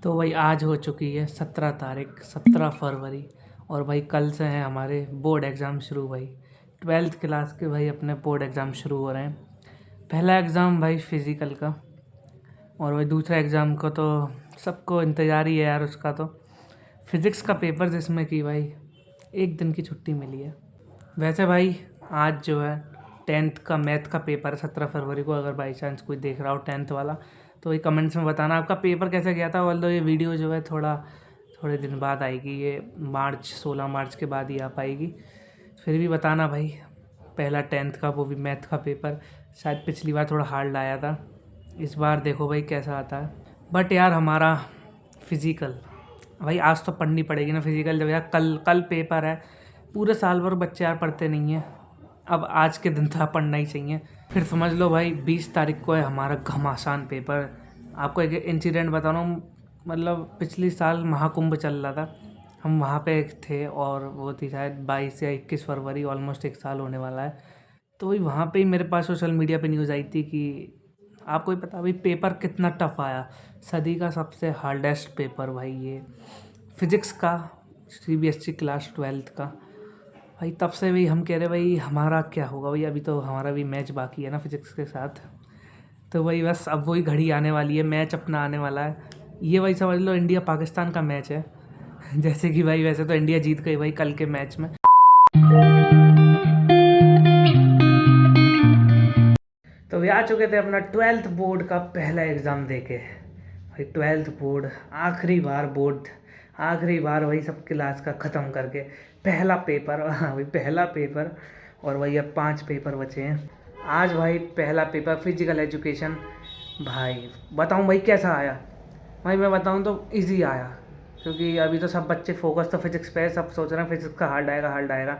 तो भाई आज हो चुकी है 17 तारीख, 17 फरवरी। और भाई कल से हैं हमारे बोर्ड एग्ज़ाम शुरू भाई। 12th क्लास के भाई अपने बोर्ड एग्ज़ाम शुरू हो रहे हैं। पहला एग्ज़ाम भाई फिज़िकल का, और भाई दूसरा एग्ज़ाम का तो सबको इंतज़ार ही है यार उसका। तो फिज़िक्स का पेपर जिसमें कि भाई एक दिन की छुट्टी मिली है। वैसे भाई आज जो है 10th का मैथ का पेपर है 17 फरवरी को। अगर बाई चांस कोई देख रहा हो 10th वाला तो ये कमेंट्स में बताना आपका पेपर कैसा गया था। ऑल्दो ये वीडियो जो है थोड़े दिन बाद आएगी, ये 16 मार्च के बाद ही आ पाएगी। फिर भी बताना भाई, पहला 10th का वो भी मैथ का पेपर शायद पिछली बार थोड़ा हार्ड आया था, इस बार देखो भाई कैसा आता है। बट यार हमारा फिज़िकल भाई आज तो पढ़नी पड़ेगी ना फिज़िकल, जब यार कल कल पेपर है। पूरे साल भर बच्चे यार पढ़ते नहीं हैं, अब आज के दिन तो पढ़ना ही चाहिए। फिर समझ लो भाई 20 तारीख को है हमारा घमासान पेपर। आपको एक इंसिडेंट बता रहा हूँ, मतलब पिछली साल महाकुंभ चल रहा था, हम वहाँ पे थे और वो थी शायद 22 या 21 फरवरी, ऑलमोस्ट एक साल होने वाला है। तो वही वहाँ पे ही मेरे पास सोशल मीडिया पे न्यूज़ आई थी कि आपको ही पता भाई पेपर कितना टफ आया। सदी का सबसे हार्डेस्ट पेपर भाई ये फिज़िक्स का, सीबीएसई क्लास 12th का। भाई तब से भी हम कह रहे भाई हमारा क्या होगा भाई, अभी तो हमारा भी मैच बाकी है ना फिज़िक्स के साथ। तो भाई बस अब वही घड़ी आने वाली है, मैच अपना आने वाला है। ये भाई समझ लो इंडिया पाकिस्तान का मैच है। जैसे कि भाई वैसे तो इंडिया जीत गई भाई कल के मैच में। तो वे आ चुके थे अपना 12th बोर्ड का पहला एग्ज़ाम देके। भाई 12th बोर्ड आखिरी बार वही सब क्लास का ख़त्म करके पहला पेपर। हाँ भाई पहला पेपर, और वही अब 5 पेपर बचे हैं। आज भाई पहला पेपर फिजिकल एजुकेशन। भाई बताऊँ भाई कैसा आया। भाई मैं बताऊँ तो इजी आया, क्योंकि अभी तो सब बच्चे फोकस तो फिजिक्स पे है, सब सोच रहे हैं फिजिक्स का हार्ड आएगा।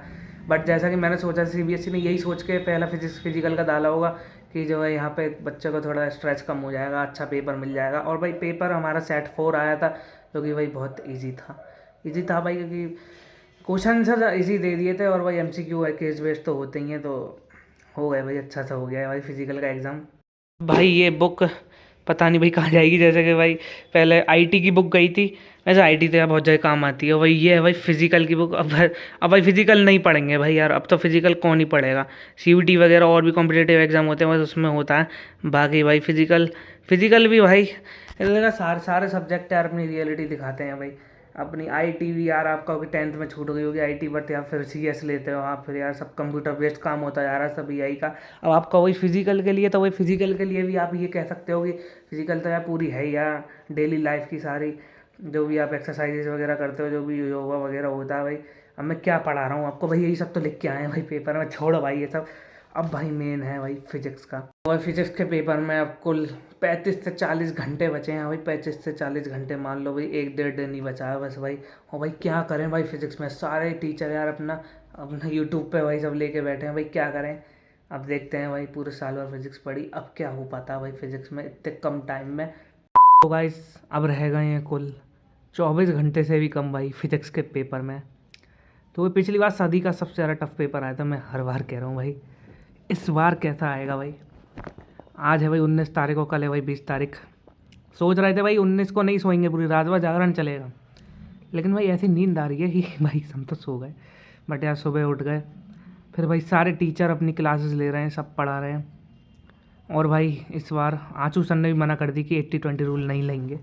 बट जैसा कि मैंने सोचा सीबीएसई ने यही सोच के पहला फिजिकल का डाला होगा कि जो है यहाँ पे बच्चे को थोड़ा स्ट्रेस कम हो जाएगा, अच्छा पेपर मिल जाएगा। और भाई पेपर हमारा सेट 4 आया था, जो कि भाई बहुत ईजी था भाई, क्योंकि क्वेश्चन आंसर ईजी दे दिए थे और भाई एमसीक्यू है, केस बेस्ड तो होते ही हैं। तो हो गए भाई, अच्छा सा हो गया है भाई फिजिकल का एग्ज़ाम। भाई ये बुक पता नहीं भाई कहाँ जाएगी। जैसे कि भाई पहले आईटी की बुक गई थी, वैसे आईटी तो यार बहुत जगह काम आती है। भाई ये है भाई फिजिकल की बुक। अब भाई फिजिकल नहीं पढ़ेंगे भाई यार, अब तो फिजिकल कौन ही पढ़ेगा। सीयूटी वगैरह और भी कॉम्पिटेटिव एग्जाम होते हैं बस उसमें होता है। बाकी भाई फिजिकल भी भाई सारे सारे सब्जेक्ट यार अपनी रियलिटी दिखाते हैं भाई। अपनी आईटी भी यार आपका होगी 10th में छूट गई होगी आईटी, बट यार फिर सीएस लेते हो आप, फिर यार सब कंप्यूटर बेस्ड काम होता जा रहा है सब एआई का। अब आपका वही फिजिकल के लिए, तो वही फिजिकल के लिए भी आप ये कह सकते हो कि फिजिकल तो यार पूरी है यार डेली लाइफ की सारी, जो भी आप एक्सरसाइजेज वगैरह करते हो, जो भी योगा वगैरह होता है भाई। अब मैं क्या पढ़ा रहा हूँ आपको भाई, यही सब तो लिख के आए हैं भाई पेपर में, छोड़ो भाई ये सब। अब भाई मेन है भाई फिजिक्स का। और फिजिक्स के पेपर में अब कुल 35 से 40 घंटे बचे हैं भाई। 35 से 40 घंटे मान लो भाई, 1 डेढ़ दिन ही बचा है बस भाई। और भाई क्या करें भाई, फिजिक्स में सारे टीचर यार अपना अपना यूट्यूब पे भाई सब लेके बैठे हैं भाई, क्या करें। अब देखते हैं भाई, पूरे साल भर फिजिक्स पढ़ी, अब क्या हो पाता है भाई फिजिक्स में इतने कम टाइम में। तो गाइस अब रह गए हैं कुल 24 घंटे से भी कम भाई फिजिक्स के पेपर में। तो वो पिछली बार सदी का सबसे ज़्यादा टफ पेपर आया था, मैं हर बार कह रहा हूँ भाई इस बार कैसा आएगा भाई। आज है भाई 19 तारीख को, कल है भाई 20 तारीख। सोच रहे थे भाई 19 को नहीं सोएंगे, पूरी रात भर जागरण चलेगा, लेकिन भाई ऐसी नींद आ रही है कि भाई हम तो सो गए। बट यार सुबह उठ गए, फिर भाई सारे टीचर अपनी क्लासेस ले रहे हैं, सब पढ़ा रहे हैं। और भाई इस बार आंचू सर ने भी मना कर दी कि 80-20 रूल नहीं लेंगे,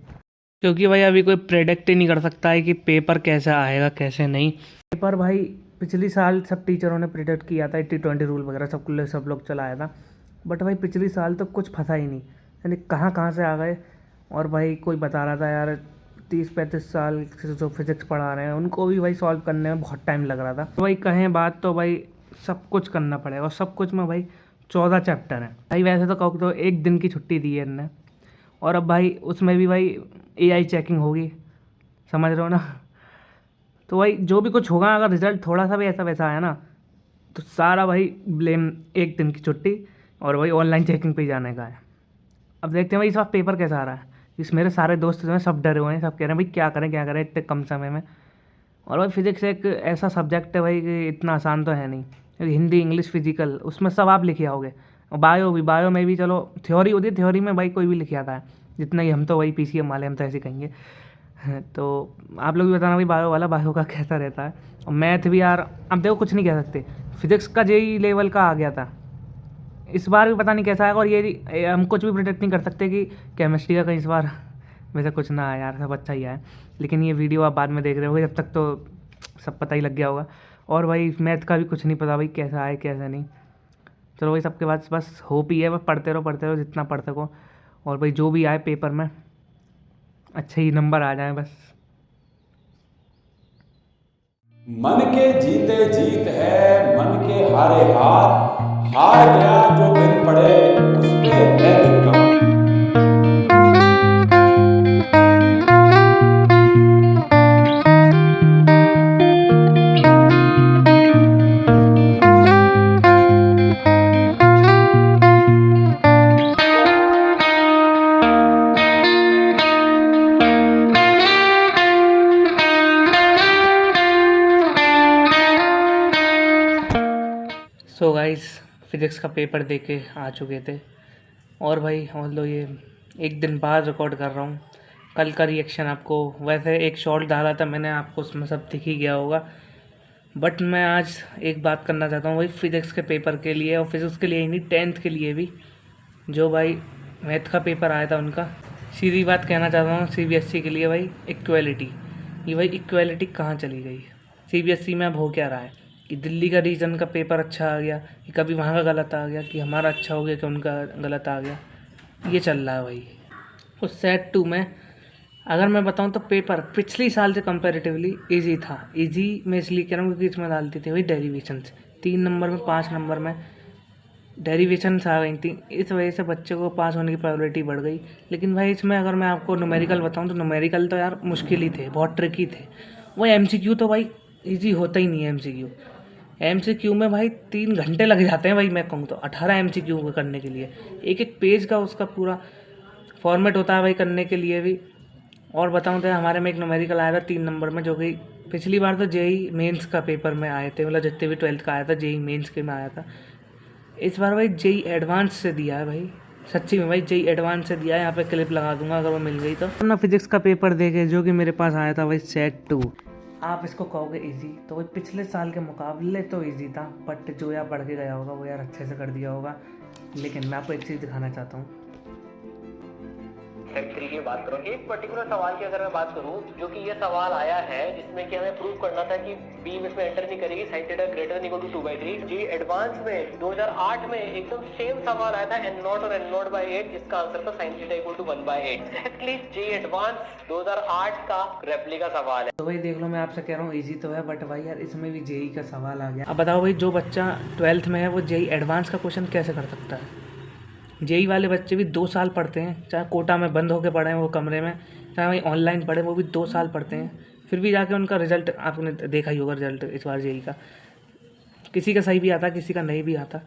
क्योंकि भाई अभी कोई प्रेडिक्ट ही नहीं कर सकता है कि पेपर कैसा आएगा कैसे नहीं। पेपर भाई पिछली साल सब टीचरों ने प्रेडिक्ट किया था, 80-20 रूल वगैरह सब लोग चलाया था। बट भाई पिछली साल तो कुछ फंसा ही नहीं, यानी कहाँ कहाँ से आ गए। और भाई कोई बता रहा था यार 30-35 साल से जो फिजिक्स पढ़ा रहे हैं उनको भी भाई सॉल्व करने में बहुत टाइम लग रहा था। तो भाई कहें बात तो भाई सब कुछ करना पड़ेगा, और सब कुछ में भाई 14 चैप्टर हैं भाई। वैसे तो कहूँ तो एक दिन की छुट्टी दी है इनने, और अब भाई उसमें भी भाई एआई चेकिंग होगी, समझ रहे हो ना। तो भाई जो भी कुछ होगा, अगर रिजल्ट थोड़ा सा भी ऐसा वैसा आया ना, तो सारा भाई ब्लेम एक दिन की छुट्टी और भाई ऑनलाइन चेकिंग पे ही जाने का है। अब देखते हैं भाई इस बार पेपर कैसा आ रहा है। इस मेरे सारे दोस्त जो हैं सब डरे हुए हैं, सब कह रहे हैं भाई क्या करें इतने कम समय में। और भाई फिजिक्स एक ऐसा सब्जेक्ट है भाई कि इतना आसान तो है नहीं, क्योंकि हिंदी इंग्लिश फिजिकल उसमें सब आप लिखे आओगे। और बायो में भी चलो थ्योरी होती है, थ्योरी में भाई कोई भी लिखे आता है, जितना कि हम तो वही पीसीएम वाले, हम तो ऐसे कहेंगे। तो आप लोग भी बताना भाई बायो का कैसा रहता है। और मैथ भी यार अब देखो कुछ नहीं कह सकते, फिजिक्स का जेई लेवल का आ गया था, इस बार भी पता नहीं कैसा आएगा। और ये हम कुछ भी प्रिडिक्ट नहीं कर सकते कि केमिस्ट्री का कहीं इस बार वैसे कुछ ना आए यार, सब अच्छा ही आए। लेकिन ये वीडियो आप बाद में देख रहे होगे, जब तक तो सब पता ही लग गया होगा। और भाई मैथ का भी कुछ नहीं पता भाई कैसा आए कैसा नहीं। चलो भाई सबके पास बस होप ही है, बस पढ़ते रहो जितना पढ़ सको। और भाई जो भी आए पेपर में अच्छे ही नंबर आ जाए बस। मन के जीते जीत है, मन के हारे हार, हार गया जो दिन पड़े उस पे है धिक्कार। सो गाइस फिज़िक्स का पेपर दे के आ चुके थे। और भाई मतलब ये एक दिन बाद रिकॉर्ड कर रहा हूँ। कल का रिएक्शन आपको वैसे एक शॉर्ट डाला था मैंने, आपको उसमें सब दिख ही गया होगा। बट मैं आज एक बात करना चाहता हूँ भाई फिज़िक्स के पेपर के लिए, और फिज़िक्स के लिए ही नहीं 10th के लिए भी, जो भाई मैथ का पेपर आया था उनका। सीधी बात कहना चाहता हूँ सीबीएसई के लिए भाई, इक्वालिटी। ये भाई इक्वालिटी कहाँ चली गई सीबीएसई में? अब हो क्या रहा है कि दिल्ली का रीजन का पेपर अच्छा आ गया, कि कभी वहाँ का गलत आ गया, कि हमारा अच्छा हो गया कि उनका गलत आ गया, ये चल रहा है भाई। उस सेट 2 में अगर मैं बताऊं तो पेपर पिछली साल से कंपैरेटिवली इजी था। इजी मैं इसलिए कह रहा हूँ क्योंकि इसमें डालती थी भाई डेरिवेशंस, 3 नंबर में 5 नंबर में डेरिवेशंस आ गई थी, इस वजह से बच्चे को पास होने की प्रोबेबिलिटी बढ़ गई। लेकिन भाई इसमें अगर मैं आपको न्यूमेरिकल बताऊं तो न्यूमेरिकल तो यार मुश्किल ही थे, बहुत ट्रिकी थे। वो एमसीक्यू तो भाई इजी होता ही नहीं है। एमसीक्यू में भाई 3 घंटे लग जाते हैं भाई, मैं कहूँ तो 18 एमसीक्यू करने के लिए, एक एक पेज का उसका पूरा फॉर्मेट होता है भाई करने के लिए भी। और बताऊँ तो हमारे में एक न्यूमेरिकल आया था 3 नंबर में, जो कि पिछली बार तो जेई मेंस का पेपर में आए थे, मतलब जितने भी 12th का आया था जेई मेंस के में आया था। इस बार भाई जेई एडवांस से दिया है भाई, सच्ची में भाई जेई एडवांस से दिया है। यहाँ पे क्लिप लगा दूंगा अगर वो मिल गई तो। ना फिजिक्स का पेपर देखे जो कि मेरे पास आया था भाई सेट 2, आप इसको कहोगे इजी तो भाई पिछले साल के मुकाबले तो इजी था, बट जो यार बढ़ के गया होगा वो यार अच्छे से कर दिया होगा। लेकिन मैं आपको एक चीज़ दिखाना चाहता हूँ। सेट 3 की बात करूं, एक पर्टिकुलर सवाल की अगर मैं बात करूं, जो कि ये सवाल आया है जिसमें कि हमें प्रूव करना था कि बीम इसमें एंटर नहीं करेगी, sin theta greater than equal to 2/3। JEE advance में 2008 में एकदम सेम सवाल आया था n0 और n0/8, जिसका आंसर था sin theta equal to 1/8। Exactly जी एडवांस 2008 का रेप्लिका सवाल है। तो भाई देख लो, मैं आपसे कह रहा हूँ इजी तो है, बट भाई यार इसमें भी जेई का सवाल आ गया। अब बताओ भाई जो बच्चा 12th में है वो जेई एडवांस का क्वेश्चन कैसे कर सकता है? जेई वाले बच्चे भी 2 साल पढ़ते हैं, चाहे कोटा में बंद होकर पढ़े हैं वो कमरे में, चाहे वहीं ऑनलाइन पढ़े, वो भी 2 साल पढ़ते हैं, फिर भी जाके उनका रिजल्ट आपने देखा ही होगा। रिजल्ट इस बार जेई का किसी का सही भी आता, किसी का नहीं भी आता।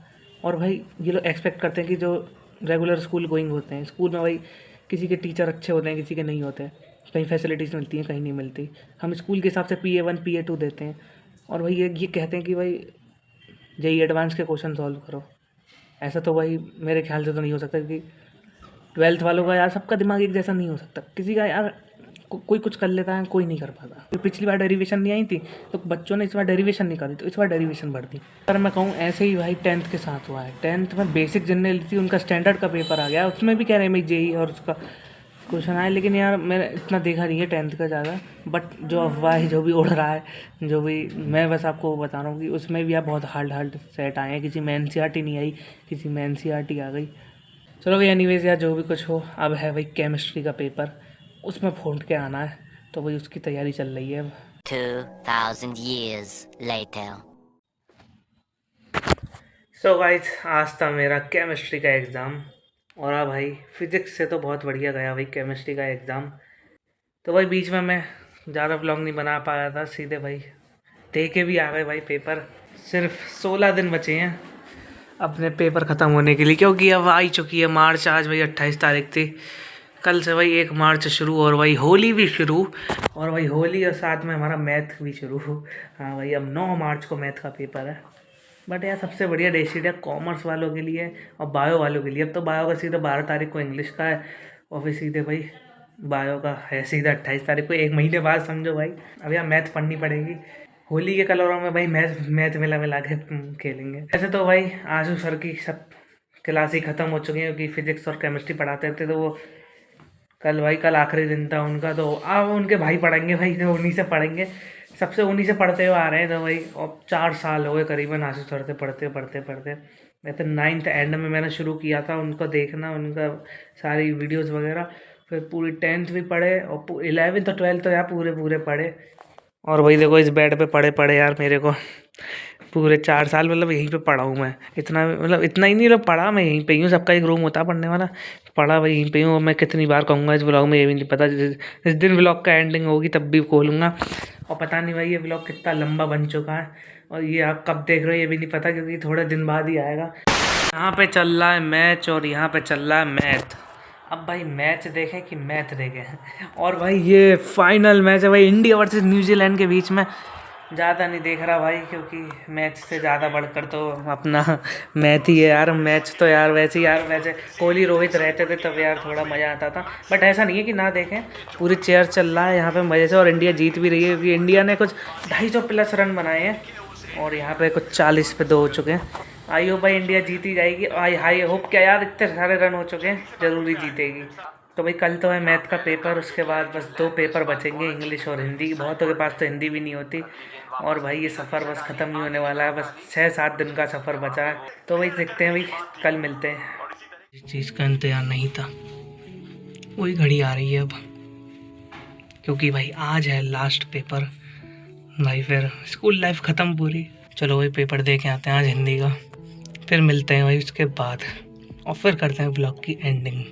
और भाई ये लोग एक्सपेक्ट करते हैं कि जो रेगुलर स्कूल गोइंग होते हैं, स्कूल में भाई किसी के टीचर अच्छे होते हैं, किसी के नहीं होते, कहीं फैसिलिटीज़ मिलती हैं कहीं नहीं मिलती। हम स्कूल के हिसाब से PA1 PA2 देते हैं, और भाई ये कहते हैं कि भाई जेई एडवांस के क्वेश्चन सॉल्व करो। ऐसा तो भाई मेरे ख्याल से तो नहीं हो सकता, क्योंकि 12th वालों का यार सबका दिमाग एक जैसा नहीं हो सकता। किसी का यार कोई कुछ कर लेता है, कोई नहीं कर पाता। तो पिछली बार डेरिवेशन नहीं आई थी तो बच्चों ने इस बार डेरिवेशन नहीं करी, तो इस बार डेरिवेशन बढ़ दी। पर मैं कहूँ ऐसे ही भाई 10th के साथ हुआ है। 10th में बेसिक जनरल थी, उनका स्टैंडर्ड का पेपर आ गया, उसमें भी कह रहे हैं भाई जेई और उसका क्वेश्चन आए। लेकिन यार मैंने इतना देखा नहीं है 10th का ज़्यादा, बट जो अफवाह है जो भी उड़ रहा है, जो भी मैं बस आपको बता रहा हूँ कि उसमें भी यार बहुत हार्ड सेट आए हैं। किसी में NCERT नहीं आई, किसी में NCERT आ गई। चलो भाई एनीवेज यार जो भी कुछ हो, अब है भाई केमिस्ट्री का पेपर, उसमें फोड़ के आना है, तो भाई उसकी तैयारी चल रही है अब। 2000 years later. सो गाइस आज था मेरा केमिस्ट्री का एग्ज़ाम, और हाँ भाई फिज़िक्स से तो बहुत बढ़िया गया भाई केमिस्ट्री का एग्ज़ाम। तो भाई बीच में मैं ज़्यादा व्लॉग नहीं बना पाया था, सीधे भाई दे के भी आ गए भाई पेपर। सिर्फ 16 दिन बचे हैं अपने पेपर ख़त्म होने के लिए, क्योंकि अब आ ही चुकी है मार्च। आज भाई 28 तारीख थी, कल से भाई 1 मार्च शुरू, और भाई होली भी शुरू, और भाई होली और साथ में हमारा मैथ भी शुरू। हाँ भाई अब 9 मार्च को मैथ का पेपर है। बट यार सबसे बढ़िया डेटशीट है कॉमर्स वालों के लिए और बायो वालों के लिए। अब तो बायो का सीधे 12 तारीख को इंग्लिश का है, और फिर सीधे भाई बायो का है सीधा 28 तारीख को, 1 महीने बाद समझो भाई। अब यार मैथ पढ़नी पड़ेगी, होली के कलरों में भाई मैथ मैथ मिला के खेलेंगे। ऐसे तो भाई आशु सर की सब क्लास ही ख़त्म हो चुकी है, क्योंकि फिजिक्स और केमिस्ट्री पढ़ाते थे, तो वो कल आखिरी दिन था उनका, तो अब उनके भाई पढ़ेंगे भाई, तो उन्हीं से पढ़ेंगे, सबसे उन्हीं से पढ़ते हुए आ रहे हैं। तो भाई अब 4 साल हो गए करीबन आशु सर से पढ़ते। मैं तो 9th एंड में मैंने शुरू किया था उनको देखना, उनका सारी वीडियोस वगैरह, फिर पूरी 10th भी पढ़े और 11th और 12th तो यार पूरे पढ़े। और वही देखो इस बेड पे पढ़े यार, मेरे को पूरे 4 साल मतलब यहीं पे पढ़ा हूँ मैं। इतना मतलब इतना ही नहीं, मतलब पढ़ा मैं यहीं पे ही हूँ, सबका एक रूम होता है पढ़ने वाला, पढ़ा भाई यहीं पे हूँ। मैं कितनी बार कहूँगा इस ब्लॉग में ये भी नहीं पता, जिस दिन ब्लॉग का एंडिंग होगी तब भी खोलूँगा। और पता नहीं भाई ये ब्लॉग कितना लंबा बन चुका है, और ये आप कब देख रहे हो ये भी नहीं पता, क्योंकि थोड़े दिन बाद ही आएगा। यहाँ पे चल रहा है मैच और यहाँ पे चल रहा है मैथ। अब भाई मैच देखें कि मैथ देखें। और भाई ये फाइनल मैच है भाई, इंडिया वर्सेस न्यूजीलैंड के बीच में। ज़्यादा नहीं देख रहा भाई, क्योंकि मैच से ज़्यादा बढ़कर तो अपना मैथ ही है यार। मैच तो यार वैसे ही यार, वैसे कोहली रोहित रहते थे तब यार थोड़ा मज़ा आता था, बट ऐसा नहीं है कि ना देखें, पूरी चेयर चल रहा है यहाँ पे मज़े से। और इंडिया जीत भी रही है, क्योंकि इंडिया ने कुछ 250+ रन बनाए हैं, और यहाँ पे कुछ 40 पे 2 हो चुके हैं। आई होप भाई इंडिया जीत ही जाएगी। आई हाई होप क्या यार, इतने सारे रन हो चुके हैं, ज़रूरी जीतेगी। तो भाई कल तो है मैथ का पेपर, उसके बाद बस 2 पेपर बचेंगे, इंग्लिश और हिंदी। बहुतों के पास तो हिंदी भी नहीं होती। और भाई ये सफ़र बस ख़त्म नहीं होने वाला है, बस 6-7 दिन का सफ़र बचा है। तो भाई देखते हैं भाई, कल मिलते हैं। इस चीज़ का इंतजार नहीं था, वही घड़ी आ रही है अब, क्योंकि भाई आज है लास्ट पेपर भाई, फिर स्कूल लाइफ ख़त्म पूरी। चलो भाई पेपर दे के आते हैं आज हिंदी का, फिर मिलते हैं भाई उसके बाद, और फिर करते हैं ब्लॉग की एंडिंग।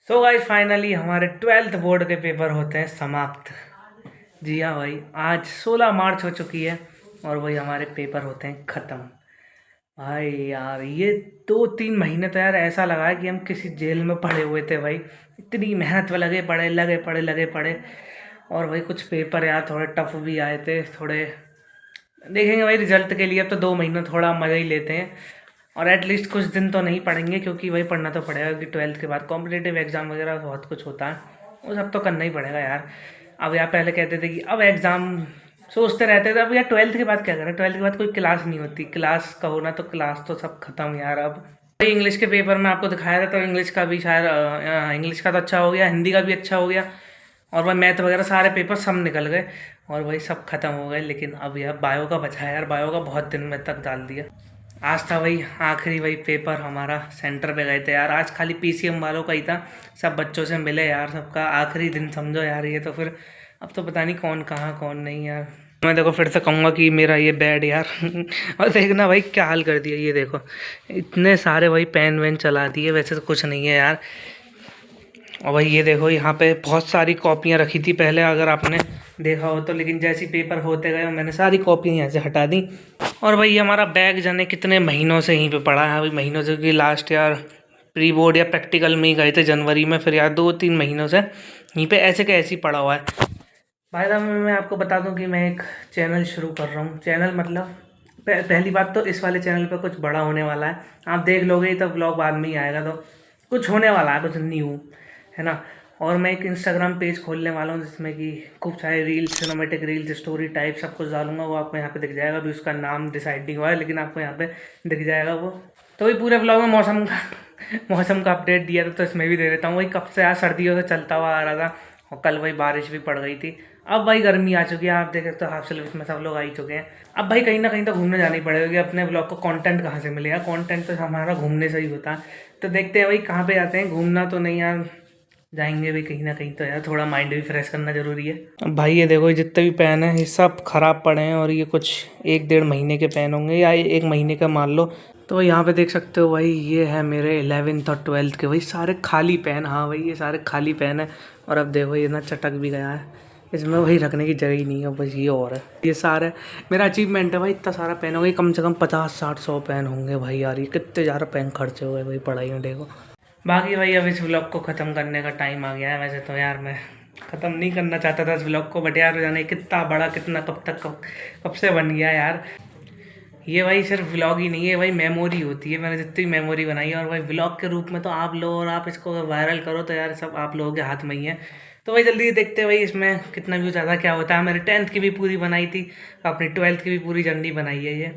सो गाइस फाइनली हमारे 12th बोर्ड के पेपर होते हैं समाप्त। जी हाँ भाई, आज 16 मार्च हो चुकी है, और वही हमारे पेपर होते हैं ख़त्म। भाई यार ये 2-3 महीने तो यार ऐसा लगा है कि हम किसी जेल में पड़े हुए थे भाई। इतनी मेहनत में लगे पड़े। और भाई कुछ पेपर यार थोड़े टफ भी आए थे, थोड़े देखेंगे भाई रिजल्ट के लिए। अब तो 2 महीने थोड़ा मज़ा ही लेते हैं, और एटलीस्ट कुछ दिन तो नहीं पढ़ेंगे, क्योंकि भाई पढ़ना तो पड़ेगा, क्योंकि 12th के बाद कॉम्पिटिटिव एग्ज़ाम वगैरह बहुत कुछ होता है, वो सब तो करना ही पड़ेगा यार। अब यार पहले कहते थे कि अब एग्ज़ाम सोचते रहते थे, अब यार 12th के बाद क्या करें, 12th के बाद कोई क्लास नहीं होती, क्लास का होना तो क्लास तो सब खत्म यार। अब भाई इंग्लिश के पेपर में आपको दिखाया था, तो इंग्लिश का भी शायद इंग्लिश का तो अच्छा हो गया, हिंदी का भी अच्छा हो गया, और वह मैथ वगैरह सारे पेपर सब निकल गए, और वही सब खत्म हो गए। लेकिन अब यार बायो का बचा है यार, बायो का बहुत दिन में तक डाल दिया। आज था वही आखिरी वही पेपर हमारा, सेंटर पे गए थे यार। आज खाली PCM वालों का ही था, सब बच्चों से मिले यार, सबका आखिरी दिन समझो यार ये। तो फिर अब तो पता नहीं कौन कहाँ कौन नहीं यार। मैं देखो फिर से कहूँगा कि मेरा ये बेड यार और देखना भाई क्या हाल कर दिया, ये देखो इतने सारे भाई पेन वेन चला दिए, वैसे तो कुछ नहीं है यार। और भाई ये देखो यहाँ पे बहुत सारी कॉपियाँ रखी थी पहले, अगर आपने देखा हो तो, लेकिन जैसे पेपर होते गए मैंने सारी कॉपियाँ यहाँ से हटा दी। और भाई हमारा बैग जाने कितने महीनों से यहीं पे पड़ा है, अभी महीनों से, कि लास्ट यार प्री बोर्ड या प्रैक्टिकल में ही गए थे जनवरी में, फिर यार 2-3 महीनों से यहीं पे ऐसे के ऐसे ही पड़ा हुआ है। भाई साहब मैं आपको बता दूं कि मैं एक चैनल शुरू कर रहा हूँ। चैनल मतलब पहली बात तो इस वाले चैनल पे कुछ बड़ा होने वाला है, आप देख लोगे तो व्लॉग बाद में ही आएगा, तो कुछ होने वाला है, कुछ न्यू है ना। और मैं एक इंस्टाग्राम पेज खोलने वाला हूँ, जिसमें कि खूब सारे reels, cinematic reels, story type सब कुछ डालूंगा, वो आपको यहाँ पे दिख जाएगा। अभी उसका नाम डिसाइड नहीं हुआ है, लेकिन आपको यहाँ पे दिख जाएगा वो। तो वही पूरे व्लॉग में मौसम का अपडेट दिया था, तो इसमें भी दे देता हूँ। वही कब से यार सर्दियों से चलता हुआ आ रहा था, और कल वही बारिश भी पड़ गई थी। अब भाई गर्मी आ चुकी है, आप देख सकते हो हाफ स्लीव्स में सब लोग आ ही चुके हैं। अब भाई कहीं ना कहीं तो घूमने जाना ही पड़ेगा, अपने ब्लॉग को कंटेंट कहाँ से मिलेगा, कंटेंट तो हमारा घूमने से ही होता है। तो देखते हैं भाई कहाँ पे जाते हैं, घूमना तो नहीं यार, जाएंगे भी कहीं ना कहीं तो यार, थोड़ा माइंड भी फ्रेश करना ज़रूरी है। अब भाई ये देखो जितने भी पेन हैं ये सब ख़राब पड़े हैं, और ये कुछ 1-1.5 महीने के पेन होंगे, या 1 महीने का मान लो। तो यहाँ पे देख सकते हो भाई, ये है मेरे 11th और 12th के भाई सारे खाली पेन। हाँ भाई ये सारे खाली पेन है, और अब देखो ये ना चटक भी गया है, इसमें वही रखने की जगह ही नहीं है, बस ये और है। ये सारे मेरा अचीवमेंट है भाई, इतना सारा पेन हो गया, कम से कम 50, 60, 100 पेन होंगे भाई यार। ये कितने ज़्यादा पेन खर्चे हो गए भाई पढ़ाई में, देखो बाकी भाई अब इस व्लॉग को ख़त्म करने का टाइम आ गया है। वैसे तो यार मैं ख़त्म नहीं करना चाहता था इस व्लॉग को, बट यार जाने कितना बड़ा कितना कब से बन गया यार। ये भाई सिर्फ व्लॉग ही नहीं है भाई, मेमोरी होती है। मैंने जितनी मेमोरी बनाई है, और भाई व्लॉग के रूप में तो आप लो, और आप इसको वायरल करो तो यार सब आप लोगों के हाथ में ही है। तो भाई जल्दी देखते हैं भाई इसमें कितना व्यूज आता क्या होता है। मैंने 10th की भी पूरी बनाई थी, अपनी 12th की भी पूरी जर्नी बनाई है ये।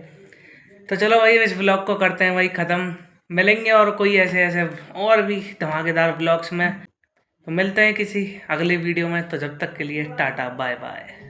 तो चलो भाई इस व्लॉग को करते हैं भाई ख़त्म। मिलेंगे और कोई ऐसे ऐसे और भी धमाकेदार व्लॉग्स में। तो मिलते हैं किसी अगले वीडियो में। तो जब तक के लिए टाटा बाय बाय।